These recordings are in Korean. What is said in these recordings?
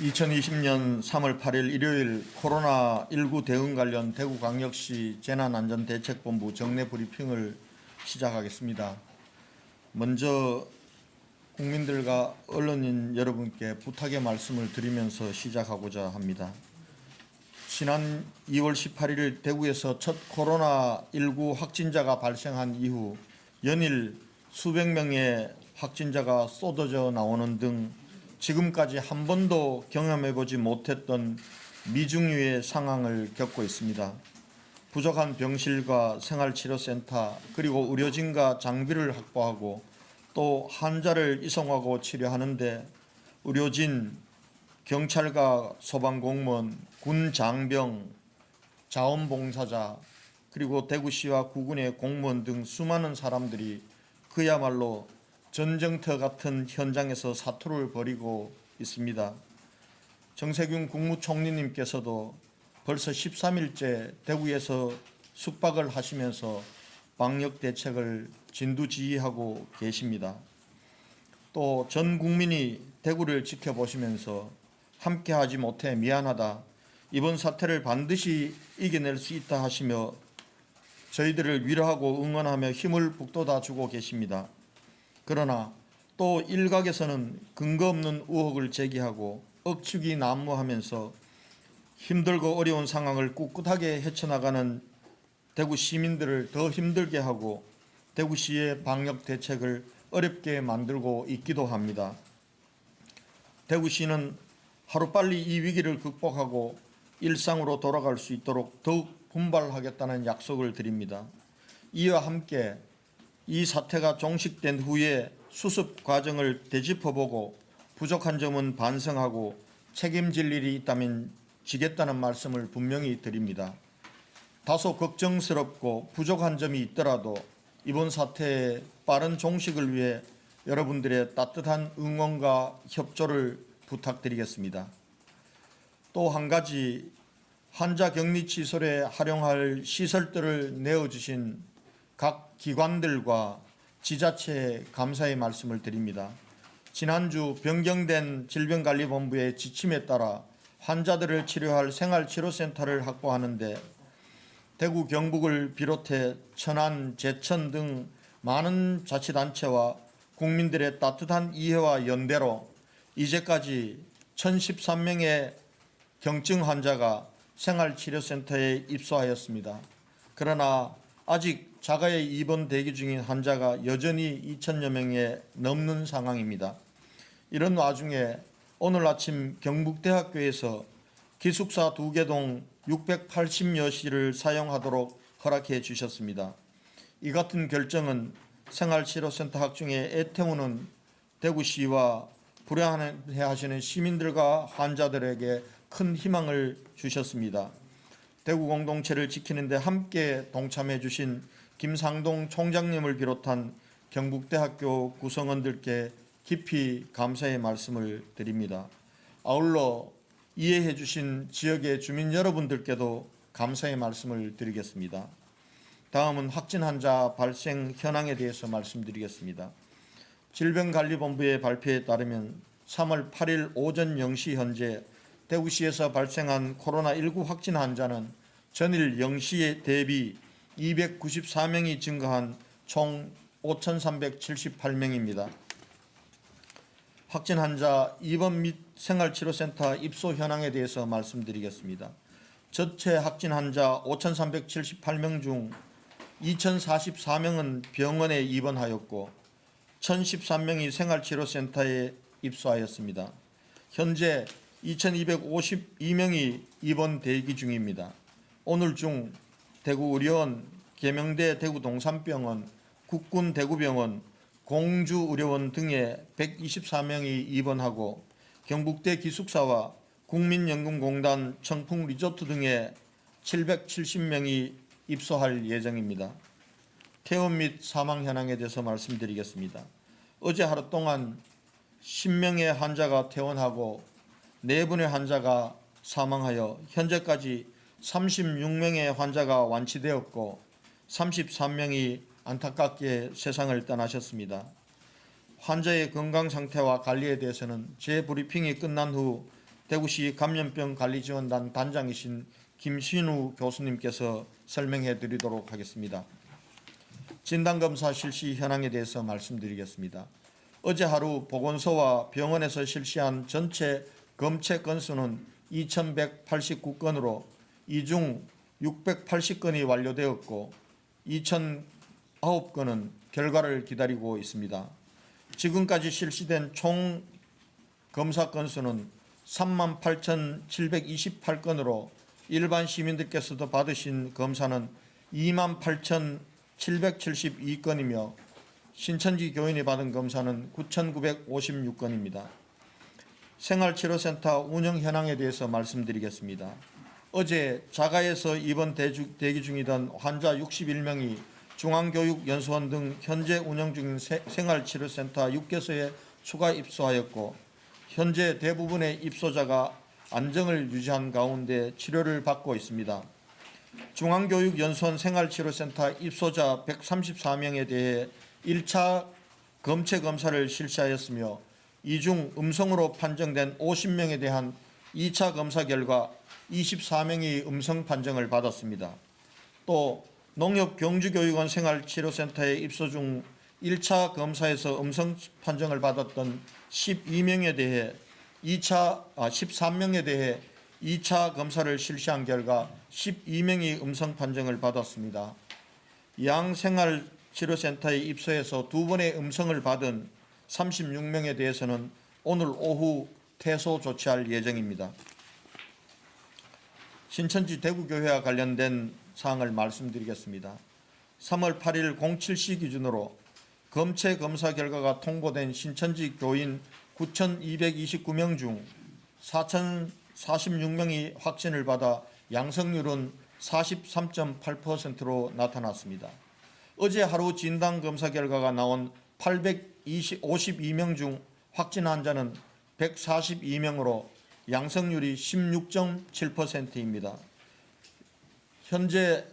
2020년 3월 8일 일요일 코로나19 대응 관련 대구광역시 재난안전대책본부 정례 브리핑을 시작하겠습니다. 먼저 국민들과 언론인 여러분께 부탁의 말씀을 드리면서 시작하고자 합니다. 지난 2월 18일 대구에서 첫 코로나19 확진자가 발생한 이후 연일 수백 명의 확진자가 쏟아져 나오는 등 지금까지 한 번도 경험해보지 못했던 미중유의 상황을 겪고 있습니다. 부족한 병실과 생활치료센터 그리고 의료진과 장비를 확보하고 또 환자를 이송하고 치료하는데 의료진, 경찰과 소방공무원, 군 장병, 자원봉사자 그리고 대구시와 구군의 공무원 등 수많은 사람들이 그야말로 전쟁터 같은 현장에서 사투를 벌이고 있습니다. 정세균 국무총리님께서도 벌써 13일째 대구에서 숙박을 하시면서 방역 대책을 진두지휘하고 계십니다. 또 전 국민이 대구를 지켜보시면서 함께하지 못해 미안하다, 이번 사태를 반드시 이겨낼 수 있다 하시며 저희들을 위로하고 응원하며 힘을 북돋아주고 계십니다. 그러나 또 일각에서는 근거 없는 의혹을 제기하고 억측이 난무하면서 힘들고 어려운 상황을 꿋꿋하게 헤쳐나가는 대구 시민들을 더 힘들게 하고 대구시의 방역 대책을 어렵게 만들고 있기도 합니다. 대구시는 하루빨리 이 위기를 극복하고 일상으로 돌아갈 수 있도록 더욱 분발하겠다는 약속을 드립니다. 이와 함께 이 사태가 종식된 후에 수습 과정을 되짚어보고 부족한 점은 반성하고 책임질 일이 있다면 지겠다는 말씀을 분명히 드립니다. 다소 걱정스럽고 부족한 점이 있더라도 이번 사태의 빠른 종식을 위해 여러분들의 따뜻한 응원과 협조를 부탁드리겠습니다. 또 한 가지, 환자 격리 시설에 활용할 시설들을 내어주신 각 기관들과 지자체에 감사의 말씀을 드립니다. 지난주 변경된 질병관리본부의 지침에 따라 환자들을 치료할 생활치료센터를 확보하는데 대구 경북을 비롯해 천안, 제천 등 많은 자치단체와 국민들의 따뜻한 이해와 연대로 이제까지 1013명의 경증 환자가 생활치료센터에 입소하였습니다. 그러나 아직 자가에 입원 대기 중인 환자가 여전히 2천여 명에 넘는 상황입니다. 이런 와중에 오늘 아침 경북대학교에서 기숙사 2개 동 680여실을 사용하도록 허락해 주셨습니다. 이 같은 결정은 생활치료센터 확충에 애태우는 대구시와 불안해하시는 시민들과 환자들에게 큰 희망을 주셨습니다. 대구 공동체를 지키는 데 함께 동참해 주신 김상동 총장님을 비롯한 경북대학교 구성원들께 깊이 감사의 말씀을 드립니다. 아울러 이해해 주신 지역의 주민 여러분들께도 감사의 말씀을 드리겠습니다. 다음은 확진 환자 발생 현황에 대해서 말씀드리겠습니다. 질병관리본부의 발표에 따르면 3월 8일 오전 0시 현재 대구시에서 발생한 코로나19 확진 환자는 전일 0시에 대비 294명이 증가한 총 5,378명입니다. 확진 환자 입원 및 생활치료센터 입소 현황에 대해서 말씀드리겠습니다. 전체 확진 환자 5,378명 중 2,044명은 병원에 입원하였고 1,013명이 생활치료센터에 입소하였습니다. 현재 2,252명이 입원 대기 중입니다. 오늘 중 대구의료원, 계명대 대구동산병원, 국군 대구병원, 공주의료원 등에 124명이 입원하고 경북대 기숙사와 국민연금공단 청풍리조트 등에 770명이 입소할 예정입니다. 퇴원 및 사망 현황에 대해서 말씀드리겠습니다. 어제 하루 동안 10명의 환자가 퇴원하고 4분의 환자가 사망하여 현재까지 36명의 환자가 완치되었고 33명이 안타깝게 세상을 떠나셨습니다. 환자의 건강 상태와 관리에 대해서는 재브리핑이 끝난 후 대구시 감염병관리지원단 단장이신 김신우 교수님께서 설명해 드리도록 하겠습니다. 진단검사 실시 현황에 대해서 말씀드리겠습니다. 어제 하루 보건소와 병원에서 실시한 전체 검체 건수는 2,189건으로 이 중 680건이 완료되었고 2,009건은 결과를 기다리고 있습니다. 지금까지 실시된 총 검사 건수는 38,728건으로 일반 시민들께서도 받으신 검사는 28,772건이며 신천지 교인이 받은 검사는 9,956건입니다. 생활치료센터 운영 현황에 대해서 말씀드리겠습니다. 어제 자가에서 입원 대기 중이던 환자 61명이 중앙교육연수원 등 현재 운영 중인 생활치료센터 6개소에 추가 입소하였고 현재 대부분의 입소자가 안정을 유지한 가운데 치료를 받고 있습니다. 중앙교육연수원 생활치료센터 입소자 134명에 대해 1차 검체 검사를 실시하였으며 이 중 음성으로 판정된 50명에 대한 2차 검사 결과 24명이 음성 판정을 받았습니다. 또 농협경주교육원 생활치료센터에 입소 중 1차 검사에서 음성 판정을 받았던 13명에 대해 2차 검사를 실시한 결과 12명이 음성 판정을 받았습니다. 양생활치료센터에 입소해서 2번의 음성을 받은 36명에 대해서는 오늘 오후 퇴소 조치할 예정입니다. 신천지 대구교회와 관련된 사항을 말씀드리겠습니다. 3월 8일 07시 기준으로 검체 검사 결과가 통보된 신천지 교인 9,229명 중 4,046명이 확진을 받아 양성률은 43.8%로 나타났습니다. 어제 하루 진단검사 결과가 나온 852명 중 확진 환자는 142명으로 양성률이 16.7%입니다. 현재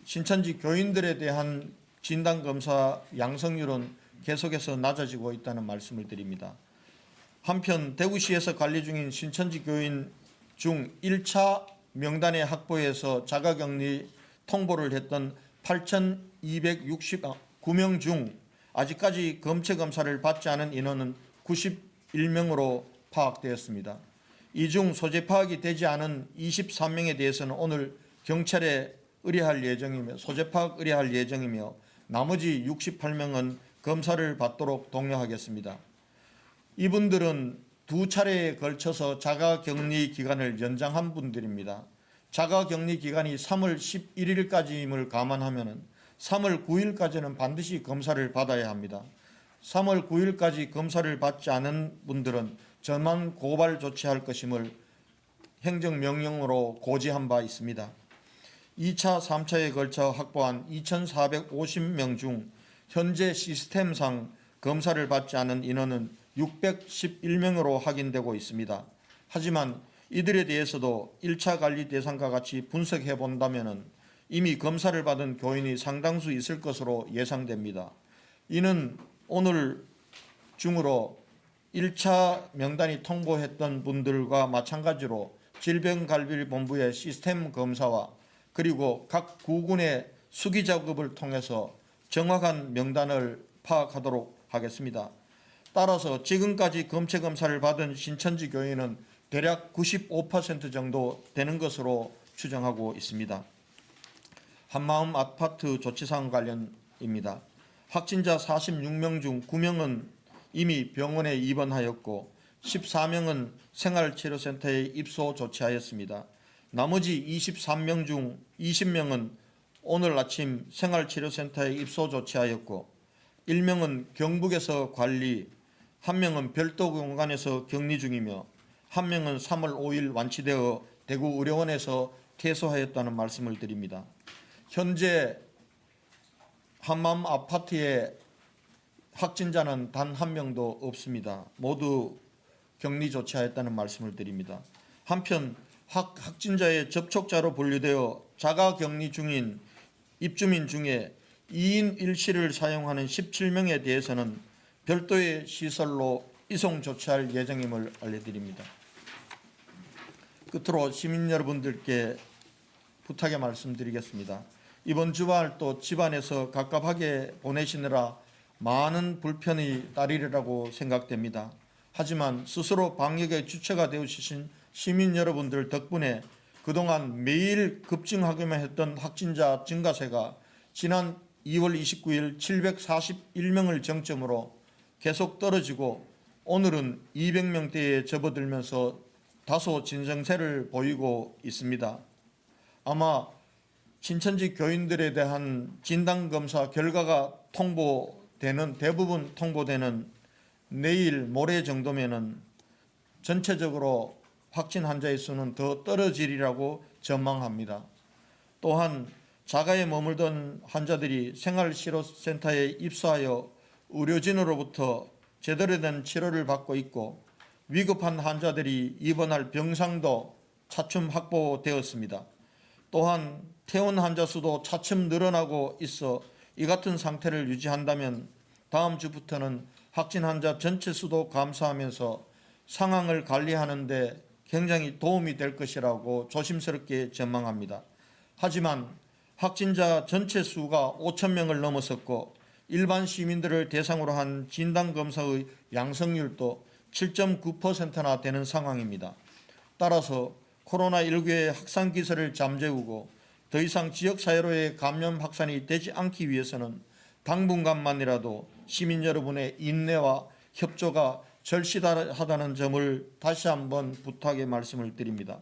신천지 교인들에 대한 진단검사 양성률은 계속해서 낮아지고 있다는 말씀을 드립니다. 한편 대구시에서 관리 중인 신천지 교인 중 1차 명단에 확보해서 자가격리 통보를 했던 8,269명 중 아직까지 검체 검사를 받지 않은 인원은 91명으로 파악되었습니다. 이 중 소재 파악이 되지 않은 23명에 대해서는 오늘 경찰에 소재 파악 의뢰할 예정이며 나머지 68명은 검사를 받도록 독려하겠습니다. 이분들은 2차례에 걸쳐서 자가격리 기간을 연장한 분들입니다. 자가격리 기간이 3월 11일까지임을 감안하면 3월 9일까지는 반드시 검사를 받아야 합니다. 3월 9일까지 검사를 받지 않은 분들은 전원 고발 조치할 것임을 행정명령으로 고지한 바 있습니다. 2차, 3차에 걸쳐 확보한 2,450명 중 현재 시스템상 검사를 받지 않은 인원은 611명으로 확인되고 있습니다. 하지만 이들에 대해서도 1차 관리 대상과 같이 분석해 본다면 이미 검사를 받은 교인이 상당수 있을 것으로 예상됩니다. 이는 오늘 중으로 1차 명단이 통보했던 분들과 마찬가지로 질병관리본부의 시스템 검사와 그리고 각 구군의 수기 작업을 통해서 정확한 명단을 파악하도록 하겠습니다. 따라서 지금까지 검체 검사를 받은 신천지 교인은 대략 95% 정도 되는 것으로 추정하고 있습니다. 한마음 아파트 조치사항 관련입니다. 확진자 46명 중 9명은 이미 병원에 입원하였고 14명은 생활치료센터에 입소 조치하였습니다. 나머지 23명 중 20명은 오늘 아침 생활치료센터에 입소 조치하였고 1명은 경북에서 관리, 1명은 별도 공간에서 격리 중이며 1명은 3월 5일 완치되어 대구 의료원에서 퇴소하였다는 말씀을 드립니다. 현재 한마음 아파트에 확진자는 단 1명도 없습니다. 모두 격리 조치하였다는 말씀을 드립니다. 한편 확진자의 접촉자로 분류되어 자가격리 중인 입주민 중에 2인 1실을 사용하는 17명에 대해서는 별도의 시설로 이송 조치할 예정임을 알려드립니다. 끝으로 시민 여러분들께 부탁의 말씀드리겠습니다. 이번 주말 또 집안에서 갑갑하게 보내시느라 많은 불편이 따르리라고 생각됩니다. 하지만 스스로 방역의 주체가 되어주신 시민 여러분들 덕분에 그동안 매일 급증하기만 했던 확진자 증가세가 지난 2월 29일 741명을 정점으로 계속 떨어지고 오늘은 200명대에 접어들면서 다소 진정세를 보이고 있습니다. 아마 신천지 교인들에 대한 진단검사 결과가 대부분 통보되는 내일 모레 정도면은 전체적으로 확진 환자의 수는 더 떨어지리라고 전망합니다. 또한 자가에 머물던 환자들이 생활치료센터에 입소하여 의료진으로부터 제대로 된 치료를 받고 있고 위급한 환자들이 입원할 병상도 차츰 확보되었습니다. 또한 퇴원 환자 수도 차츰 늘어나고 있어 이 같은 상태를 유지한다면 다음 주부터는 확진 환자 전체 수도 감소하면서 상황을 관리하는 데 굉장히 도움이 될 것이라고 조심스럽게 전망합니다. 하지만 확진자 전체 수가 5천 명을 넘어섰고 일반 시민들을 대상으로 한 진단검사의 양성률도 7.9%나 되는 상황입니다. 따라서 코로나19의 확산 기세를 잠재우고 더 이상 지역사회로의 감염 확산이 되지 않기 위해서는 당분간만이라도 시민 여러분의 인내와 협조가 절실하다는 점을 다시 한번 부탁의 말씀을 드립니다.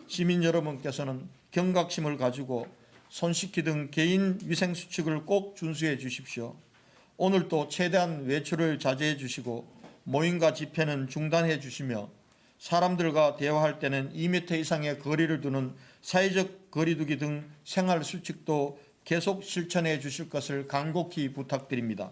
시민 여러분께서는 경각심을 가지고 손 씻기 등 개인 위생 수칙을 꼭 준수해 주십시오. 오늘도 최대한 외출을 자제해 주시고 모임과 집회는 중단해 주시며 사람들과 대화할 때는 2m 이상의 거리를 두는 사회적 거리두기 등 생활 수칙도 계속 실천해 주실 것을 간곡히 부탁드립니다.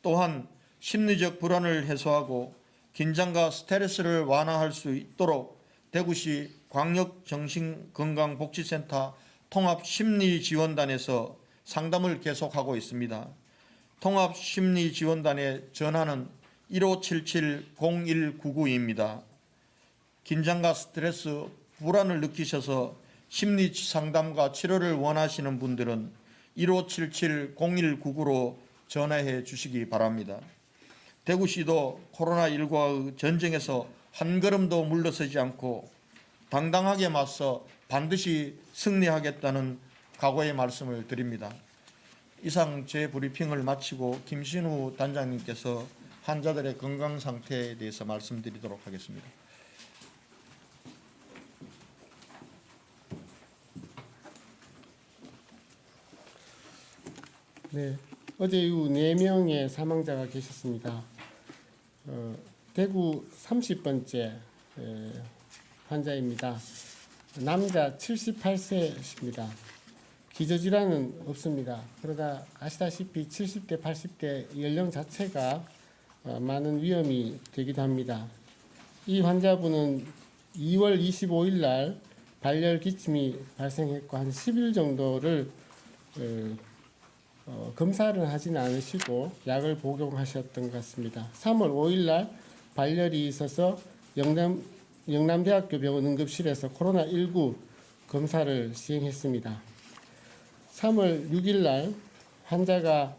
또한 심리적 불안을 해소하고 긴장과 스트레스를 완화할 수 있도록 대구시 광역정신건강복지센터 통합심리지원단에서 상담을 계속하고 있습니다. 통합심리지원단의 전화는 1577-0199입니다. 긴장과 스트레스, 불안을 느끼셔서 심리상담과 치료를 원하시는 분들은 1577-0199로 전화해 주시기 바랍니다. 대구시도 코로나19와의 전쟁에서 한 걸음도 물러서지 않고 당당하게 맞서 반드시 승리하겠다는 각오의 말씀을 드립니다. 이상 제 브리핑을 마치고 김신우 단장님께서 환자들의 건강 상태에 대해서 말씀드리도록 하겠습니다. 네, 어제 이후 4명의 사망자가 계셨습니다. 대구 30번째 환자입니다. 남자 78세십니다. 기저질환은 없습니다. 그러다 아시다시피 70대, 80대 연령 자체가 많은 위험이 되기도 합니다. 이 환자분은 2월 25일 날 발열 기침이 발생했고 한 10일 정도를 검사를 하지는 않으시고 약을 복용하셨던 것 같습니다. 3월 5일 날 발열이 있어서 영남대학교 병원 응급실에서 코로나19 검사를 시행했습니다. 3월 6일 날 환자가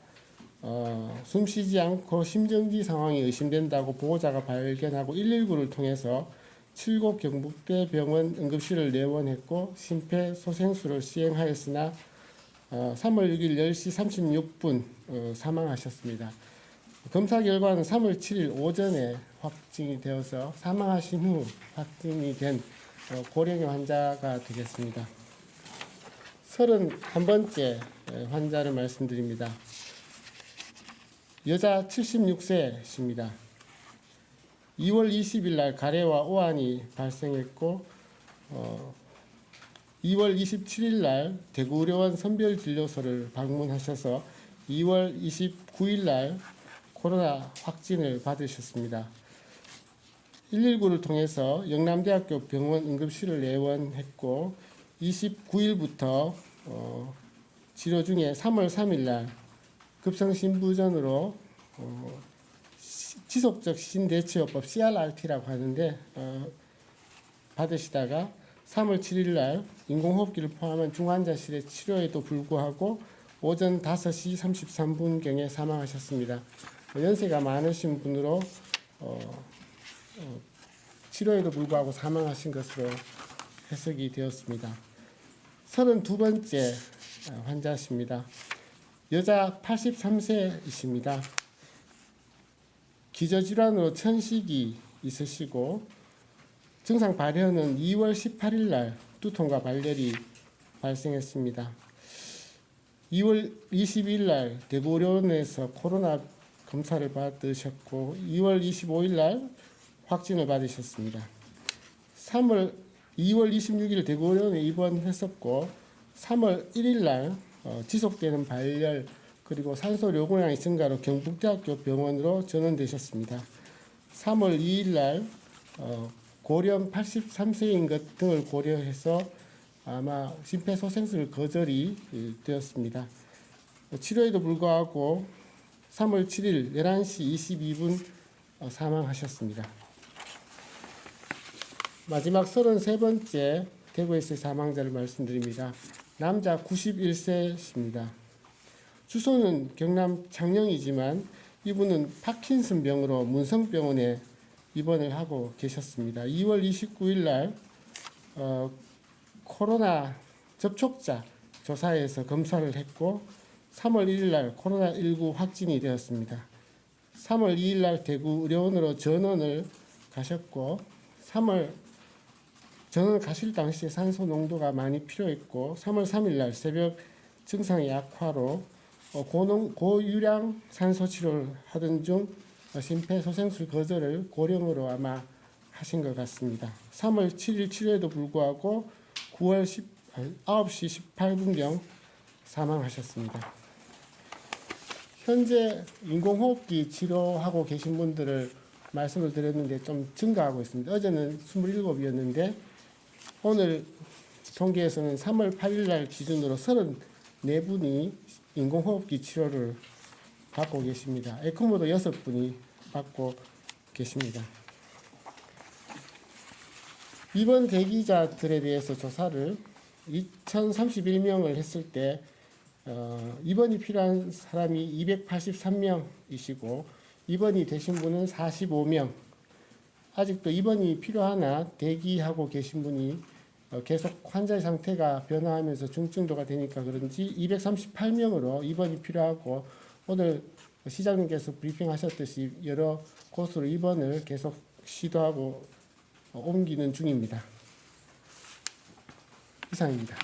숨쉬지 않고 심정지 상황이 의심된다고 보호자가 발견하고 119를 통해서 칠곡 경북대병원 응급실을 내원했고 심폐소생술을 시행하였으나 3월 6일 10시 36분 사망하셨습니다. 검사 결과는 3월 7일 오전에 확진이 되어서 사망하신 후 확진이 된 고령의 환자가 되겠습니다. 31번째 환자를 말씀드립니다. 여자 76세십니다. 2월 20일 날 가래와 오한이 발생했고 2월 27일 날 대구의료원 선별진료소를 방문하셔서 2월 29일 날 코로나 확진을 받으셨습니다. 119를 통해서 영남대학교 병원 응급실을 내원했고 29일부터 치료 중에 3월 3일 날 급성심부전으로 지속적 신대체요법 CRRT라고 하는데 받으시다가 3월 7일 날 인공호흡기를 포함한 중환자실의 치료에도 불구하고 오전 5시 33분경에 사망하셨습니다. 연세가 많으신 분으로 치료에도 불구하고 사망하신 것으로 해석이 되었습니다. 32번째 환자십니다. 여자 83세이십니다. 기저질환으로 천식이 있으시고 증상 발현은 2월 18일 날 두통과 발열이 발생했습니다. 2월 22일 날 대구의료원에서 코로나 검사를 받으셨고 2월 25일 날 확진을 받으셨습니다. 2월 26일 대구의료원에 입원했었고 3월 1일 날 지속되는 발열 그리고 산소 요구량의 증가로 경북대학교 병원으로 전원되셨습니다. 3월 2일 날 고령 83세인 것 등을 고려해서 아마 심폐소생술 거절이 되었습니다. 치료에도 불구하고 3월 7일 11시 22분 사망하셨습니다. 마지막 33번째 대구에서의 사망자를 말씀드립니다. 남자 91세입니다. 주소는 경남 창녕이지만 이분은 파킨슨 병으로 문성병원에 입원을 하고 계셨습니다. 2월 29일 날 코로나 접촉자 조사에서 검사를 했고 3월 1일 날 코로나19 확진이 되었습니다. 3월 2일 날 대구 의료원으로 전원을 가셨고 3월 전원 가실 당시에 산소 농도가 많이 필요했고 3월 3일 날 새벽 증상의 악화로 고유량 산소 치료를 하던 중 심폐소생술 거절을 고령으로 아마 하신 것 같습니다. 3월 7일 치료에도 불구하고 9시 18분경 사망하셨습니다. 현재 인공호흡기 치료하고 계신 분들을 말씀을 드렸는데 좀 증가하고 있습니다. 어제는 27이었는데 오늘 통계에서는 3월 8일 날 기준으로 34분이 인공호흡기 치료를 받고 계십니다. 에크모도 6분이 받고 계십니다. 입원 대기자들에 대해서 조사를 2031명을 했을 때 입원이 필요한 사람이 283명이시고 입원이 되신 분은 45명. 아직도 입원이 필요하나 대기하고 계신 분이 계속 환자의 상태가 변화하면서 중증도가 되니까 그런지 238명으로 입원이 필요하고 오늘 시장님께서 브리핑하셨듯이 여러 곳으로 입원을 계속 시도하고 옮기는 중입니다. 이상입니다.